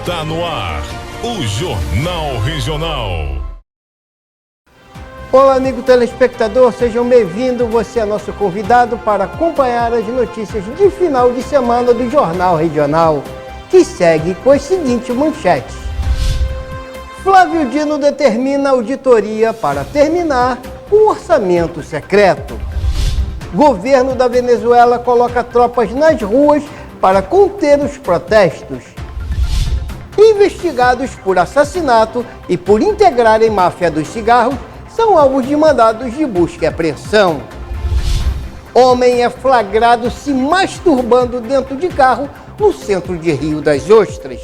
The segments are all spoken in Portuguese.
Está no ar, o Jornal Regional. Olá, amigo telespectador, sejam bem-vindos. Você é nosso convidado para acompanhar as notícias de final de semana do Jornal Regional, que segue com as seguintes manchetes. Flávio Dino determina auditoria para terminar o orçamento secreto. Governo da Venezuela coloca tropas nas ruas para conter os protestos. Investigados por assassinato e por integrarem máfia dos cigarros são alvos de mandados de busca e apreensão. Homem é flagrado se masturbando dentro de carro no centro de Rio das Ostras.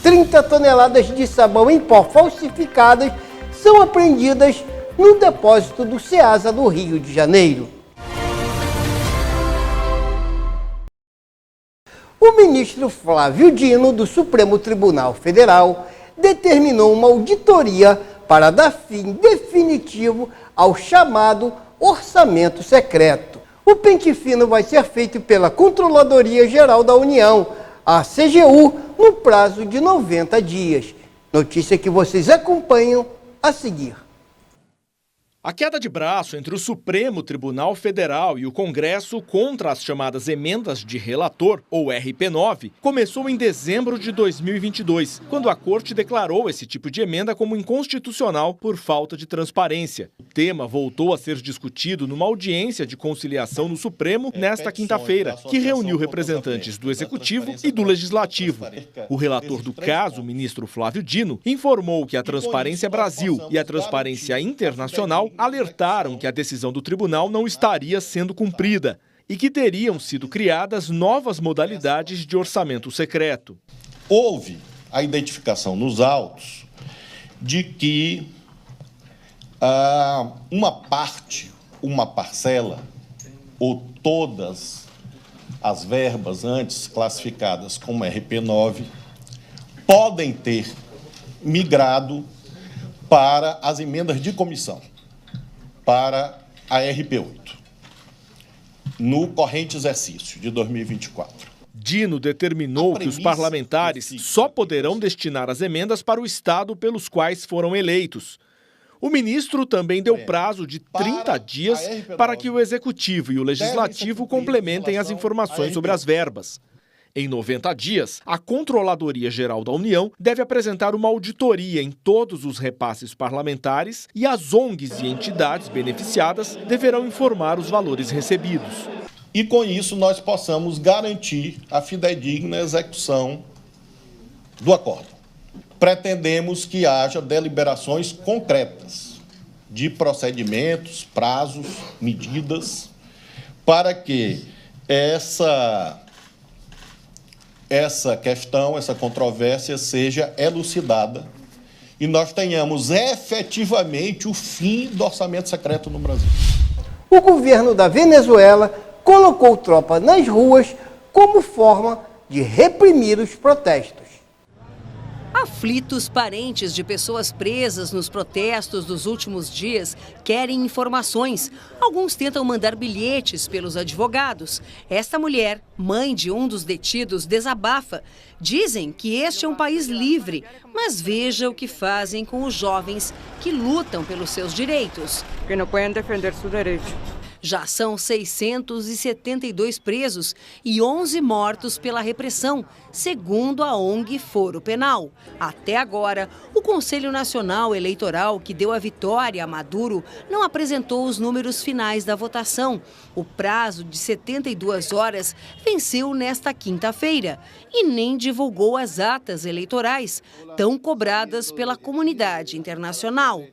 30 toneladas de sabão em pó falsificadas são apreendidas no depósito do Ceasa do Rio de Janeiro. O ministro Flávio Dino, do Supremo Tribunal Federal, determinou uma auditoria para dar fim definitivo ao chamado orçamento secreto. O pente fino vai ser feito pela Controladoria Geral da União, a CGU, no prazo de 90 dias. Notícia que vocês acompanham a seguir. A queda de braço entre o Supremo Tribunal Federal e o Congresso contra as chamadas emendas de relator, ou RP9, começou em dezembro de 2022, quando a Corte declarou esse tipo de emenda como inconstitucional por falta de transparência. O tema voltou a ser discutido numa audiência de conciliação no Supremo nesta quinta-feira, que reuniu representantes do Executivo e do Legislativo. O relator do caso, o ministro Flávio Dino, informou que a Transparência Brasil e a Transparência Internacional alertaram que a decisão do tribunal não estaria sendo cumprida e que teriam sido criadas novas modalidades de orçamento secreto. Houve a identificação nos autos de que uma parcela ou todas as verbas antes classificadas como RP9 podem ter migrado para as emendas de comissão, para a RP8, no corrente exercício de 2024. Dino determinou que os parlamentares só poderão destinar as emendas para o estado pelos quais foram eleitos. O ministro também deu prazo de 30 dias para que o Executivo e o Legislativo complementem as informações sobre as verbas. Em 90 dias, a Controladoria Geral da União deve apresentar uma auditoria em todos os repasses parlamentares e as ONGs e entidades beneficiadas deverão informar os valores recebidos. E com isso nós possamos garantir a fidedigna execução do acordo. Pretendemos que haja deliberações concretas de procedimentos, prazos, medidas, para que essa questão, essa controvérsia seja elucidada e nós tenhamos efetivamente o fim do orçamento secreto no Brasil. O governo da Venezuela colocou tropa nas ruas como forma de reprimir os protestos. Aflitos parentes de pessoas presas nos protestos dos últimos dias querem informações. Alguns tentam mandar bilhetes pelos advogados. Esta mulher, mãe de um dos detidos, desabafa. Dizem que este é um país livre, mas veja o que fazem com os jovens que lutam pelos seus direitos. Que não podem defender seu direito. Já são 672 presos e 11 mortos pela repressão, segundo a ONG Foro Penal. Até agora, o Conselho Nacional Eleitoral, que deu a vitória a Maduro, não apresentou os números finais da votação. O prazo de 72 horas venceu nesta quinta-feira e nem divulgou as atas eleitorais, tão cobradas pela comunidade internacional.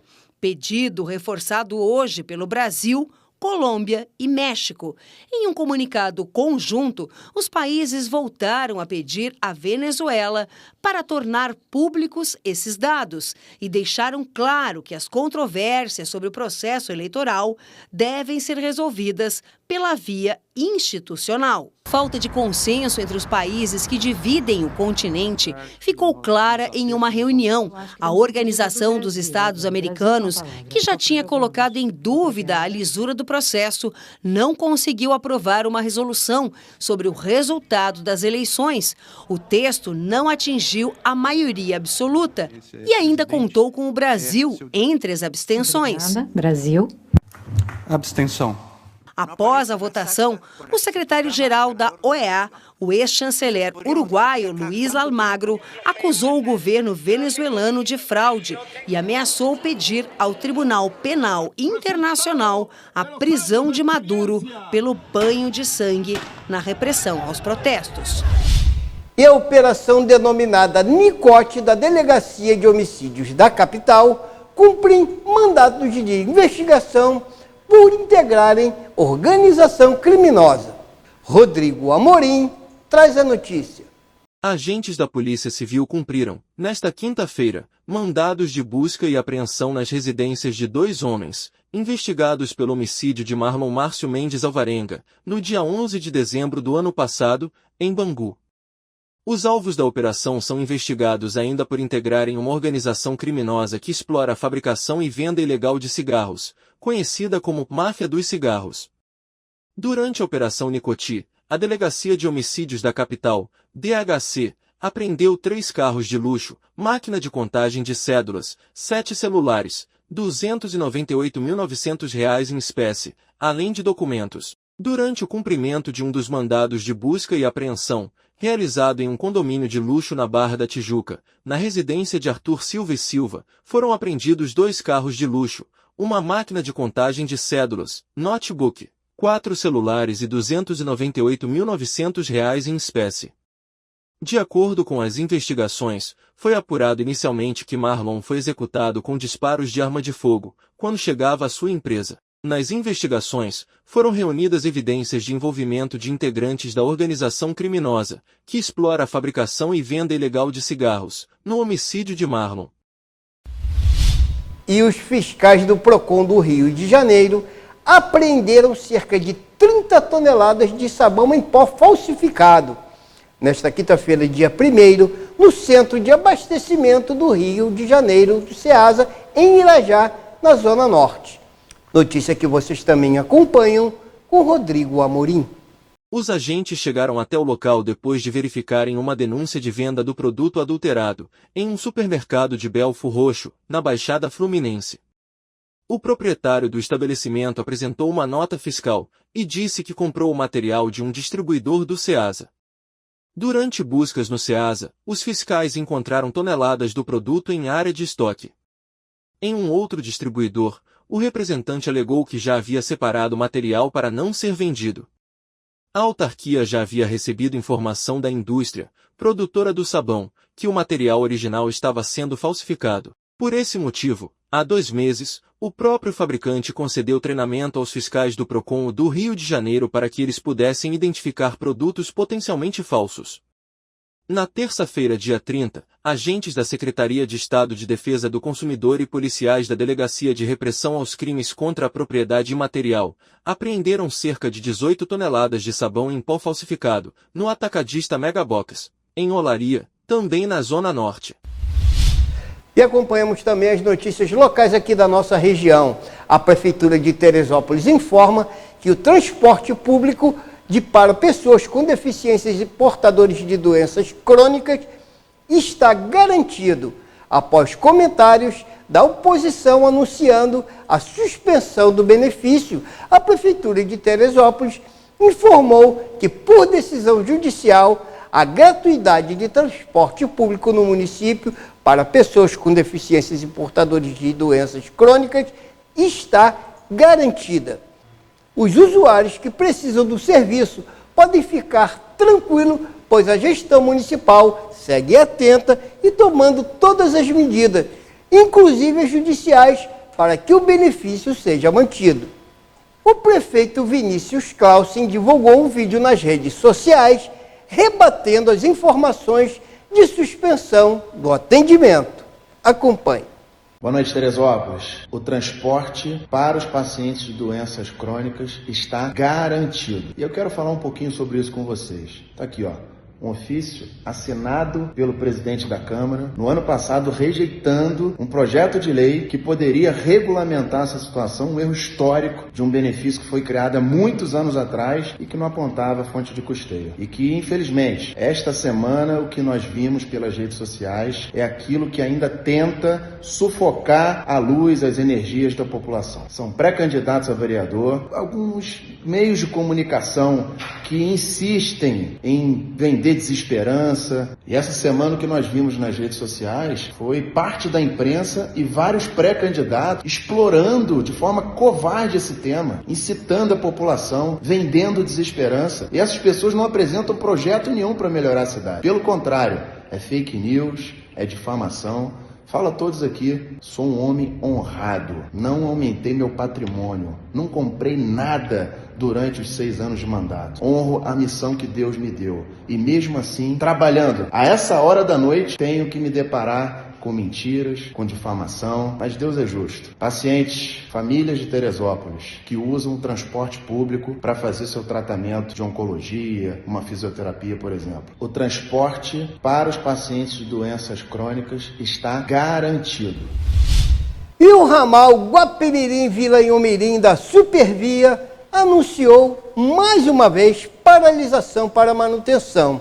Pedido reforçado hoje pelo Brasil, Colômbia e México. Em um comunicado conjunto, os países voltaram a pedir à Venezuela para tornar públicos esses dados e deixaram claro que as controvérsias sobre o processo eleitoral devem ser resolvidas pela via institucional. falta de consenso entre os países que dividem o continente ficou clara em uma reunião. A Organização dos Estados Americanos, que já tinha colocado em dúvida a lisura do processo, não conseguiu aprovar uma resolução sobre o resultado das eleições. O texto não atingiu a maioria absoluta e ainda contou com o Brasil entre as abstenções. Brasil. Abstenção. Após a votação, o secretário-geral da OEA, o ex-chanceler uruguaio Luiz Almagro, acusou o governo venezuelano de fraude e ameaçou pedir ao Tribunal Penal Internacional a prisão de Maduro pelo banho de sangue na repressão aos protestos. E a operação denominada Nicote da Delegacia de Homicídios da capital cumpre mandados de investigação por integrarem organização criminosa. Rodrigo Amorim traz a notícia. Agentes da Polícia Civil cumpriram, nesta quinta-feira, mandados de busca e apreensão nas residências de 2 homens, investigados pelo homicídio de Marlon Márcio Mendes Alvarenga, no dia 11 de dezembro do ano passado, em Bangu. Os alvos da operação são investigados ainda por integrarem uma organização criminosa que explora a fabricação e venda ilegal de cigarros, conhecida como Máfia dos Cigarros. Durante a Operação Nicoti, a Delegacia de Homicídios da capital, DHC, apreendeu 3 carros de luxo, máquina de contagem de cédulas, 7 celulares, R$ 298.900 em espécie, além de documentos. Durante o cumprimento de um dos mandados de busca e apreensão, realizado em um condomínio de luxo na Barra da Tijuca, na residência de Arthur Silva e Silva, foram apreendidos 2 carros de luxo, uma máquina de contagem de cédulas, notebook, 4 celulares e R$ 298.900 em espécie. De acordo com as investigações, foi apurado inicialmente que Marlon foi executado com disparos de arma de fogo, quando chegava à sua empresa. Nas investigações, foram reunidas evidências de envolvimento de integrantes da organização criminosa, que explora a fabricação e venda ilegal de cigarros, no homicídio de Marlon. E os fiscais do PROCON do Rio de Janeiro apreenderam cerca de 30 toneladas de sabão em pó falsificado, nesta quinta-feira, dia 1º, no Centro de Abastecimento do Rio de Janeiro, do Ceasa, em Irajá, na Zona Norte. Notícia que vocês também acompanham com Rodrigo Amorim. Os agentes chegaram até o local depois de verificarem uma denúncia de venda do produto adulterado, em um supermercado de Belfor Roxo, na Baixada Fluminense. O proprietário do estabelecimento apresentou uma nota fiscal e disse que comprou o material de um distribuidor do Ceasa. Durante buscas no Ceasa, os fiscais encontraram toneladas do produto em área de estoque. Em um outro distribuidor, o representante alegou que já havia separado o material para não ser vendido. A autarquia já havia recebido informação da indústria, produtora do sabão, que o material original estava sendo falsificado. Por esse motivo, há 2 meses, o próprio fabricante concedeu treinamento aos fiscais do PROCON do Rio de Janeiro para que eles pudessem identificar produtos potencialmente falsos. Na terça-feira, dia 30, agentes da Secretaria de Estado de Defesa do Consumidor e policiais da Delegacia de Repressão aos Crimes contra a Propriedade Imaterial apreenderam cerca de 18 toneladas de sabão em pó falsificado, no atacadista Megabox, em Olaria, também na Zona Norte. E acompanhamos também as notícias locais aqui da nossa região. A Prefeitura de Teresópolis informa que o transporte público para pessoas com deficiências e portadores de doenças crônicas está garantido, após comentários da oposição anunciando a suspensão do benefício. A Prefeitura de Teresópolis informou que, por decisão judicial, a gratuidade de transporte público no município para pessoas com deficiências e portadores de doenças crônicas está garantida. Os usuários que precisam do serviço podem ficar tranquilos, pois a gestão municipal segue atenta e tomando todas as medidas, inclusive as judiciais, para que o benefício seja mantido. O prefeito Vinícius Clausen divulgou um vídeo nas redes sociais, rebatendo as informações de suspensão do atendimento. Acompanhe. Boa noite, Teresópolis. O transporte para os pacientes de doenças crônicas está garantido. E eu quero falar um pouquinho sobre isso com vocês. Tá aqui, ó. Um ofício assinado pelo presidente da Câmara, no ano passado, rejeitando um projeto de lei que poderia regulamentar essa situação, um erro histórico de um benefício que foi criado há muitos anos atrás e que não apontava fonte de custeio. E que, infelizmente, esta semana o que nós vimos pelas redes sociais é aquilo que ainda tenta sufocar a luz, as energias da população. São pré-candidatos a vereador, alguns meios de comunicação que insistem em vender desesperança. E essa semana o que nós vimos nas redes sociais foi parte da imprensa e vários pré-candidatos explorando de forma covarde esse tema, incitando a população, vendendo desesperança. E essas pessoas não apresentam projeto nenhum para melhorar a cidade. Pelo contrário, é fake news, é difamação. Falo a todos aqui, sou um homem honrado, não aumentei meu patrimônio, não comprei nada durante os 6 anos de mandato. Honro a missão que Deus me deu e mesmo assim, trabalhando a essa hora da noite, tenho que me deparar com mentiras, com difamação, mas Deus é justo. Pacientes, famílias de Teresópolis que usam o transporte público para fazer seu tratamento de oncologia, uma fisioterapia, por exemplo. O transporte para os pacientes de doenças crônicas está garantido. E o ramal Guapimirim-Vila Inhomirim da Supervia anunciou mais uma vez paralisação para manutenção.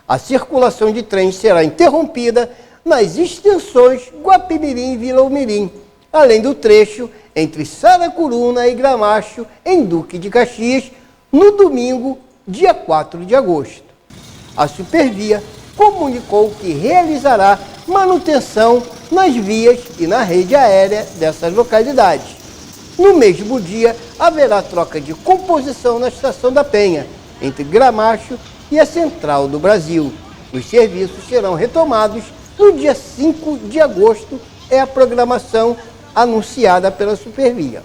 A circulação de trens será interrompida nas extensões Guapimirim e Vila Umirim, além do trecho entre Saracuruna e Gramacho, em Duque de Caxias, no domingo, dia 4 de agosto. A Supervia comunicou que realizará manutenção nas vias e na rede aérea dessas localidades. No mesmo dia, haverá troca de composição na Estação da Penha, entre Gramacho e a Central do Brasil. Os serviços serão retomados no dia 5 de agosto, é a programação anunciada pela Supervia.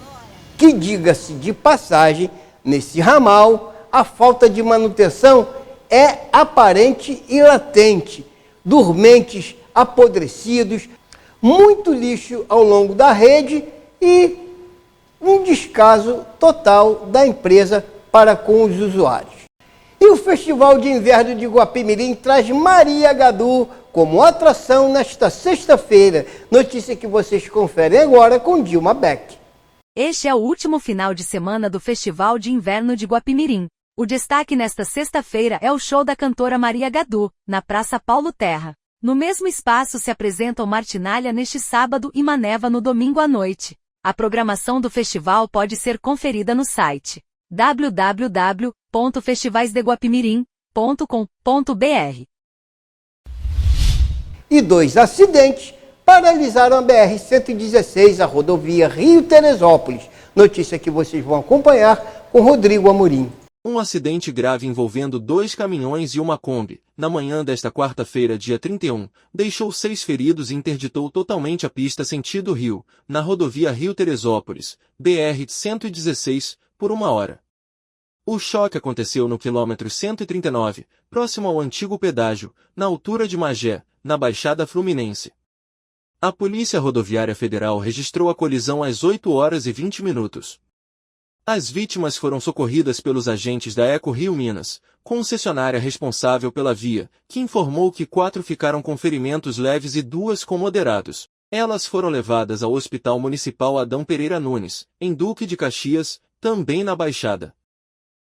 Que, diga-se de passagem, nesse ramal, a falta de manutenção é aparente e latente. Dormentes apodrecidos, muito lixo ao longo da rede e um descaso total da empresa para com os usuários. E o Festival de Inverno de Guapimirim traz Maria Gadu como atração nesta sexta-feira. Notícia que vocês conferem agora com Dilma Beck. Este é o último final de semana do Festival de Inverno de Guapimirim. O destaque nesta sexta-feira é o show da cantora Maria Gadu, na Praça Paulo Terra. No mesmo espaço se apresentam Martinalha neste sábado e Maneva no domingo à noite. A programação do festival pode ser conferida no site www.festivaisdeguapimirim.com.br. E 2 acidentes paralisaram a BR-116, a rodovia Rio-Teresópolis. Notícia que vocês vão acompanhar com Rodrigo Amorim. Um acidente grave envolvendo 2 caminhões e uma Kombi, na manhã desta quarta-feira, dia 31, deixou 6 feridos e interditou totalmente a pista sentido Rio, na rodovia Rio-Teresópolis, BR-116, por 1 hora. O choque aconteceu no quilômetro 139, próximo ao antigo pedágio, na altura de Magé, na Baixada Fluminense. A Polícia Rodoviária Federal registrou a colisão às 8 horas e 20 minutos. As vítimas foram socorridas pelos agentes da Eco Rio Minas, concessionária responsável pela via, que informou que 4 ficaram com ferimentos leves e 2 com moderados. Elas foram levadas ao Hospital Municipal Adão Pereira Nunes, em Duque de Caxias, também na Baixada.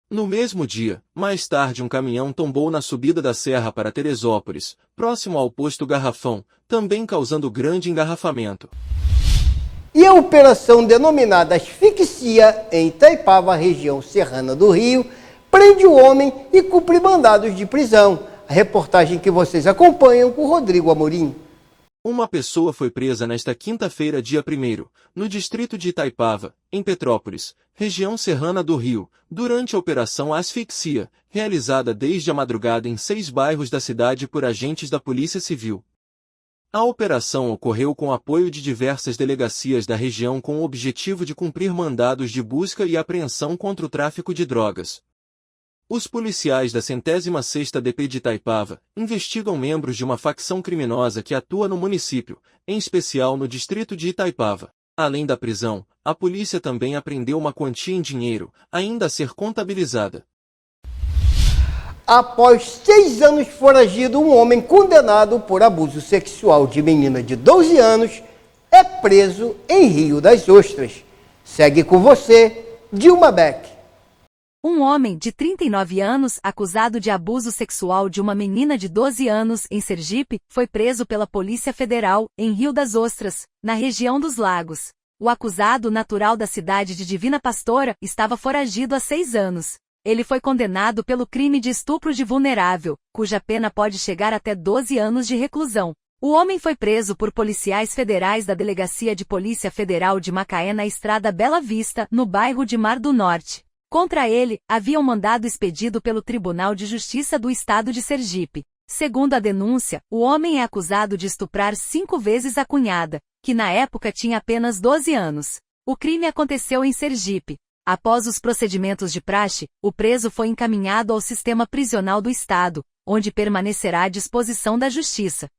No mesmo dia, mais tarde um caminhão tombou na subida da serra para Teresópolis, próximo ao posto Garrafão, também causando grande engarrafamento. E a operação denominada Asfixia, em Itaipava, região serrana do Rio, prende o homem e cumpre mandados de prisão. A reportagem que vocês acompanham com Rodrigo Amorim. Uma pessoa foi presa nesta quinta-feira, dia 1º, no distrito de Itaipava, em Petrópolis, região serrana do Rio, durante a Operação Asfixia, realizada desde a madrugada em 6 bairros da cidade por agentes da Polícia Civil. A operação ocorreu com apoio de diversas delegacias da região com o objetivo de cumprir mandados de busca e apreensão contra o tráfico de drogas. Os policiais da 106ª DP de Itaipava investigam membros de uma facção criminosa que atua no município, em especial no distrito de Itaipava. Além da prisão, a polícia também apreendeu uma quantia em dinheiro, ainda a ser contabilizada. Após 6 anos foragido, um homem condenado por abuso sexual de menina de 12 anos é preso em Rio das Ostras. Segue com você, Dilma Beck. Um homem de 39 anos, acusado de abuso sexual de uma menina de 12 anos em Sergipe, foi preso pela Polícia Federal em Rio das Ostras, na região dos Lagos. O acusado, natural da cidade de Divina Pastora, estava foragido há 6 anos. Ele foi condenado pelo crime de estupro de vulnerável, cuja pena pode chegar até 12 anos de reclusão. O homem foi preso por policiais federais da Delegacia de Polícia Federal de Macaé na Estrada Bela Vista, no bairro de Mar do Norte. Contra ele, havia um mandado expedido pelo Tribunal de Justiça do Estado de Sergipe. Segundo a denúncia, o homem é acusado de estuprar 5 vezes a cunhada, que na época tinha apenas 12 anos. O crime aconteceu em Sergipe. Após os procedimentos de praxe, o preso foi encaminhado ao sistema prisional do Estado, onde permanecerá à disposição da Justiça.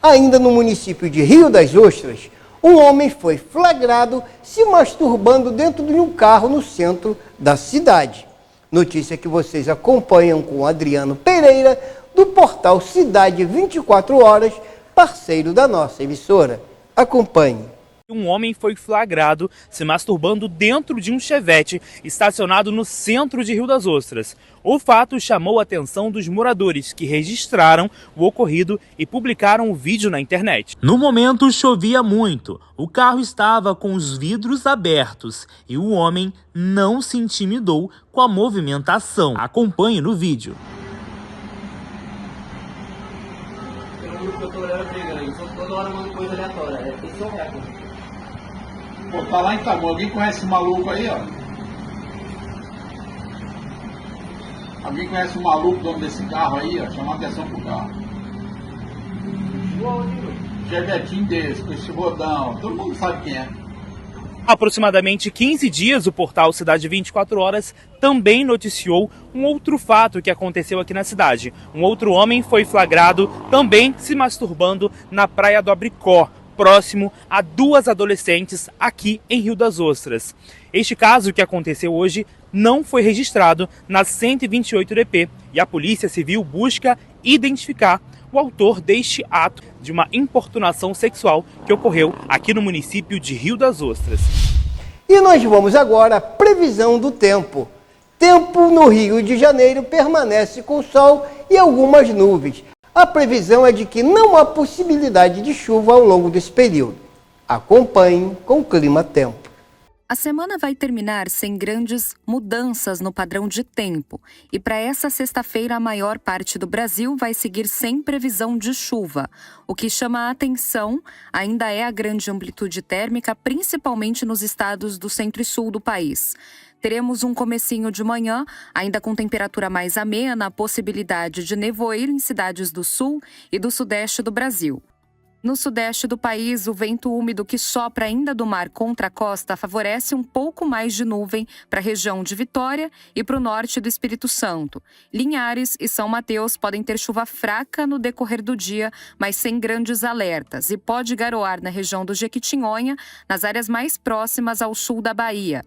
Ainda no município de Rio das Ostras, um homem foi flagrado se masturbando dentro de um carro no centro da cidade. Notícia que vocês acompanham com Adriano Pereira, do portal Cidade 24 Horas, parceiro da nossa emissora. Acompanhe. Um homem foi flagrado se masturbando dentro de um Chevette estacionado no centro de Rio das Ostras. O fato chamou a atenção dos moradores, que registraram o ocorrido e publicaram o vídeo na internet. No momento, chovia muito. O carro estava com os vidros abertos e o homem não se intimidou com a movimentação. Acompanhe no vídeo. Pô, tá lá em Taboão. Alguém conhece esse maluco aí, ó? Alguém conhece o maluco, dono desse carro aí, ó? Chama a atenção pro carro. Chevetinho desse, com esse rodão. Todo mundo sabe quem é. Há aproximadamente 15 dias, o portal Cidade 24 Horas também noticiou um outro fato que aconteceu aqui na cidade. Um outro homem foi flagrado também se masturbando na Praia do Abricó, próximo a 2 adolescentes aqui em Rio das Ostras. Este caso que aconteceu hoje não foi registrado na 128 DP e a Polícia Civil busca identificar o autor deste ato de uma importunação sexual que ocorreu aqui no município de Rio das Ostras. E nós vamos agora à previsão do tempo. Tempo no Rio de Janeiro permanece com sol e algumas nuvens. A previsão é de que não há possibilidade de chuva ao longo desse período. Acompanhe com o Clima Tempo. A semana vai terminar sem grandes mudanças no padrão de tempo. E para essa sexta-feira, a maior parte do Brasil vai seguir sem previsão de chuva. O que chama a atenção ainda é a grande amplitude térmica, principalmente nos estados do centro e sul do país. Teremos um comecinho de manhã, ainda com temperatura mais amena, a possibilidade de nevoeiro em cidades do sul e do sudeste do Brasil. No sudeste do país, o vento úmido que sopra ainda do mar contra a costa favorece um pouco mais de nuvem para a região de Vitória e para o norte do Espírito Santo. Linhares e São Mateus podem ter chuva fraca no decorrer do dia, mas sem grandes alertas, e pode garoar na região do Jequitinhonha, nas áreas mais próximas ao sul da Bahia.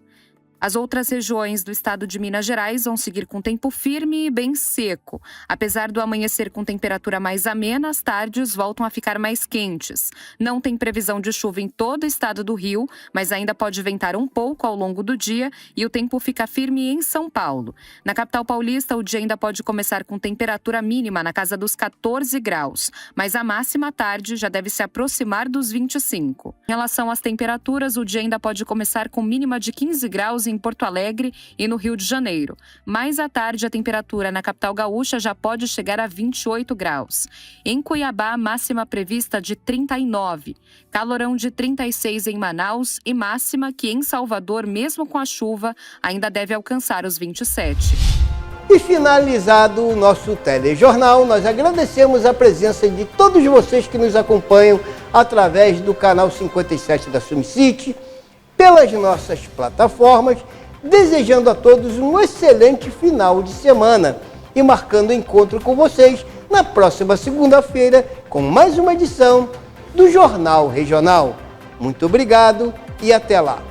As outras regiões do estado de Minas Gerais vão seguir com tempo firme e bem seco. Apesar do amanhecer com temperatura mais amena, as tardes voltam a ficar mais quentes. Não tem previsão de chuva em todo o estado do Rio, mas ainda pode ventar um pouco ao longo do dia e o tempo fica firme em São Paulo. Na capital paulista, o dia ainda pode começar com temperatura mínima na casa dos 14 graus, mas a máxima à tarde já deve se aproximar dos 25. Em relação às temperaturas, o dia ainda pode começar com mínima de 15 graus em Porto Alegre e no Rio de Janeiro. Mais à tarde, a temperatura na capital gaúcha já pode chegar a 28 graus. Em Cuiabá, máxima prevista de 39. Calorão de 36 em Manaus e máxima que em Salvador, mesmo com a chuva, ainda deve alcançar os 27. E finalizado o nosso telejornal, nós agradecemos a presença de todos vocês que nos acompanham através do canal 57 da SumCity, pelas nossas plataformas. desejando a todos um excelente final de semana e marcando encontro com vocês na próxima segunda-feira com mais uma edição do Jornal Regional. Muito obrigado e até lá.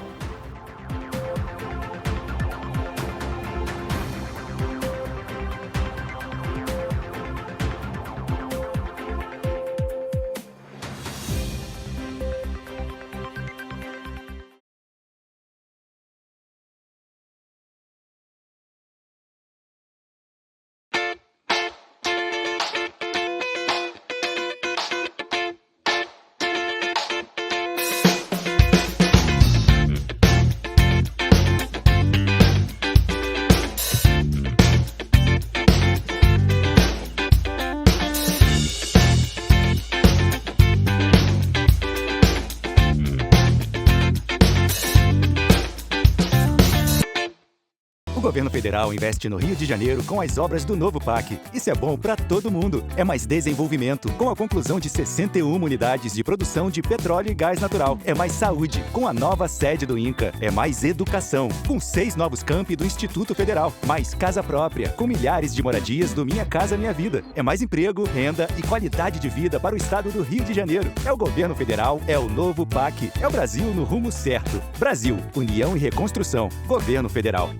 O governo federal investe no Rio de Janeiro com as obras do novo PAC. Isso é bom para todo mundo. É mais desenvolvimento, com a conclusão de 61 unidades de produção de petróleo e gás natural. É mais saúde, com a nova sede do INCA. É mais educação, com 6 novos campi do Instituto Federal. Mais casa própria, com milhares de moradias do Minha Casa Minha Vida. É mais emprego, renda e qualidade de vida para o estado do Rio de Janeiro. É o governo federal, é o novo PAC. É o Brasil no rumo certo. Brasil, União e Reconstrução. Governo Federal.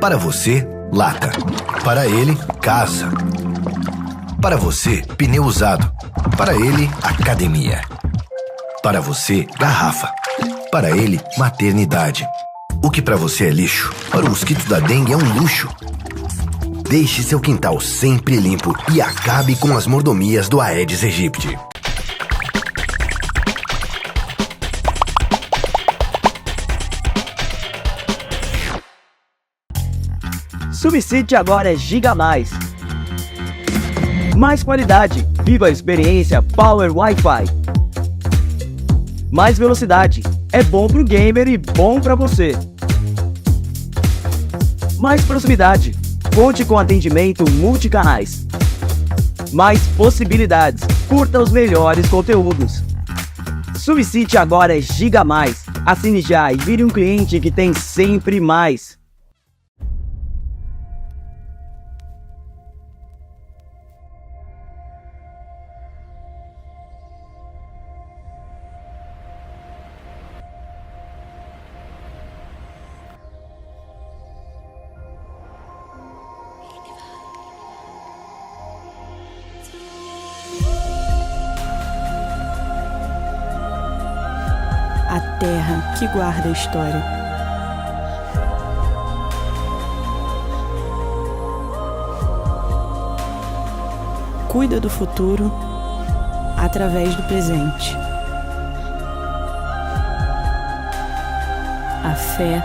Para você, lata. Para ele, casa. Para você, pneu usado. Para ele, academia. Para você, garrafa. Para ele, maternidade. O que para você é lixo, para o mosquito da dengue é um luxo. Deixe seu quintal sempre limpo e acabe com as mordomias do Aedes aegypti. Subsídio agora é Giga+. Mais qualidade, viva a experiência Power Wi-Fi. Mais velocidade, é bom pro gamer e bom pra você. Mais proximidade, conte com atendimento multicanais. Mais possibilidades, curta os melhores conteúdos. Subsídio agora é Giga+. Assine já e vire um cliente que tem sempre mais. A terra que guarda a história. Cuida do futuro através do presente. A fé,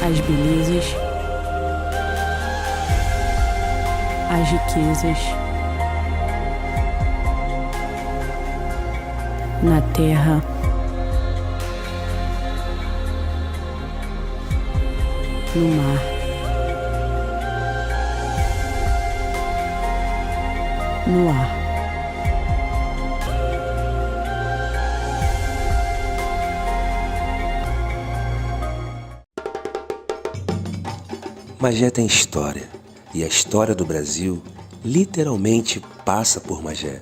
as belezas, as riquezas na terra, no mar, no ar. Magé tem história, e a história do Brasil literalmente passa por Magé.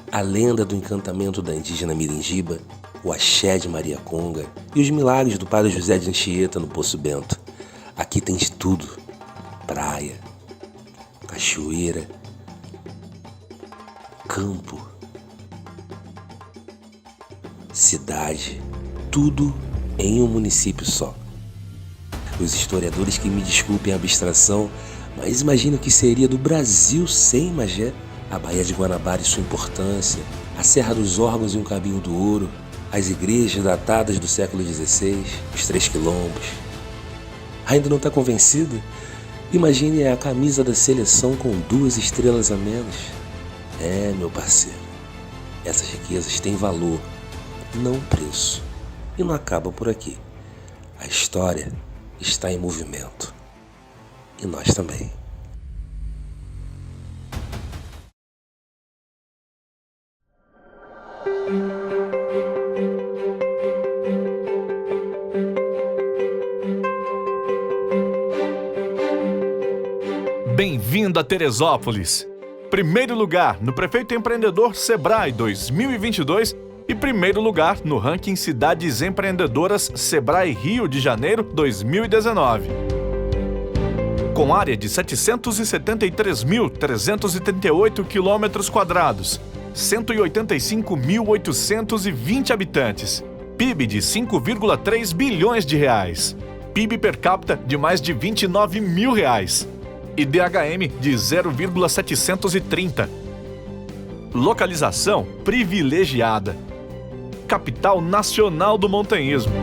A lenda do encantamento da indígena Miringiba, o axé de Maria Conga e os milagres do padre José de Anchieta no Poço Bento. Aqui tem de tudo: praia, cachoeira, campo, cidade, tudo em um município só. Os historiadores que me desculpem a abstração, mas imagina o que seria do Brasil sem Magé. A Baía de Guanabara e sua importância, a Serra dos Órgãos e um Caminho do Ouro, as igrejas datadas do século XVI, os 3 quilombos. Ainda não está convencida? Imagine a camisa da seleção com 2 estrelas a menos. É, meu parceiro, essas riquezas têm valor, não preço. E não acaba por aqui. A história está em movimento. E nós também. Empreenda Teresópolis. Primeiro lugar no Prefeito Empreendedor Sebrae 2022 e primeiro lugar no ranking Cidades Empreendedoras Sebrae Rio de Janeiro 2019. Com área de 773.338 km², 185.820 habitantes, PIB de 5,3 bilhões de reais, PIB per capita de mais de 29 mil reais e DHM de 0,730. Localização privilegiada. Capital nacional do montanhismo.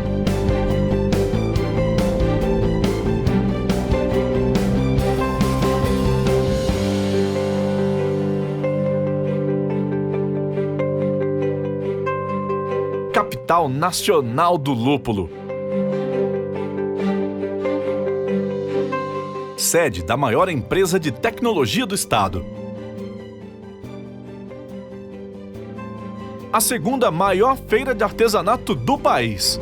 Capital nacional do lúpulo. Sede da maior empresa de tecnologia do estado. A segunda maior feira de artesanato do país.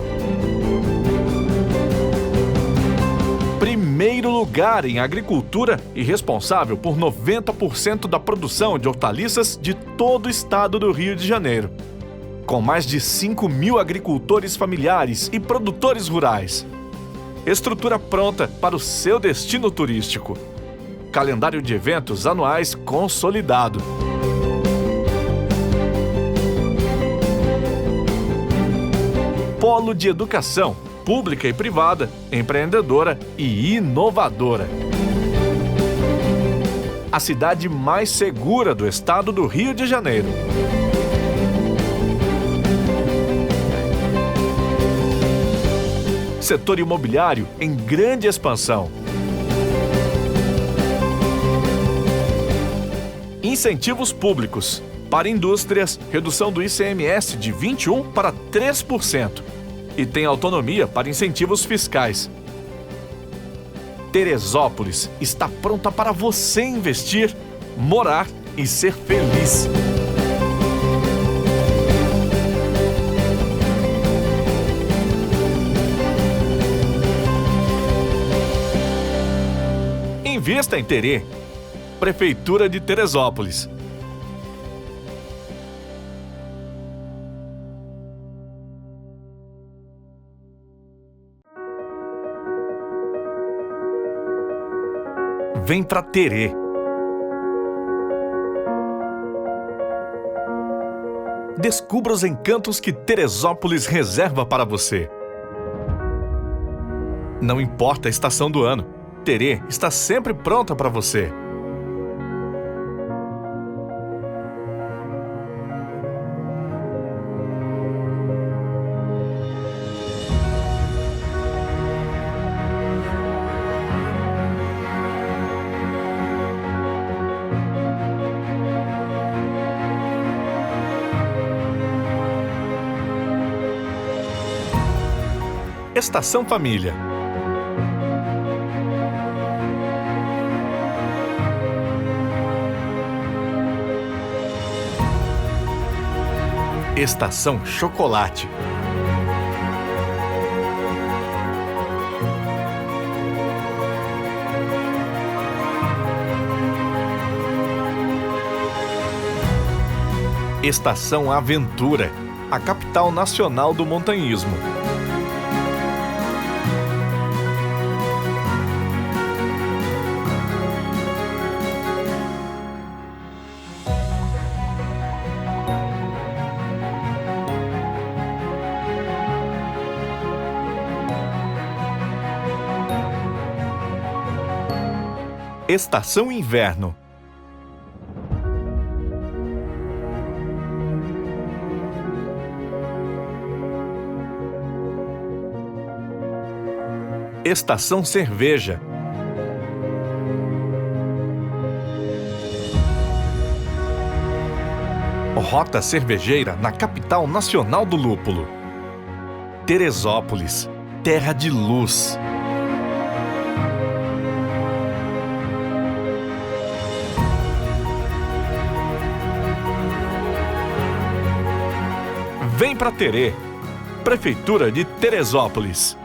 Primeiro lugar em agricultura e responsável por 90% da produção de hortaliças de todo o estado do Rio de Janeiro. Com mais de 5.000 agricultores familiares e produtores rurais. Estrutura pronta para o seu destino turístico. Calendário de eventos anuais consolidado. Polo de educação, pública e privada, empreendedora e inovadora. A cidade mais segura do estado do Rio de Janeiro. Setor imobiliário em grande expansão. Incentivos públicos. Para indústrias, redução do ICMS de 21% para 3%. E tem autonomia para incentivos fiscais. Teresópolis está pronta para você investir, morar e ser feliz. Invista em Terê. Prefeitura de Teresópolis. Vem pra Terê. Descubra os encantos que Teresópolis reserva para você. Não importa a estação do ano, Terê está sempre pronta para você. Estação Família. Estação Chocolate. Estação Aventura, a capital nacional do montanhismo. Estação Inverno. Estação Cerveja. Rota cervejeira na capital nacional do lúpulo. Teresópolis, terra de luz. Vem pra Terê, Prefeitura de Teresópolis.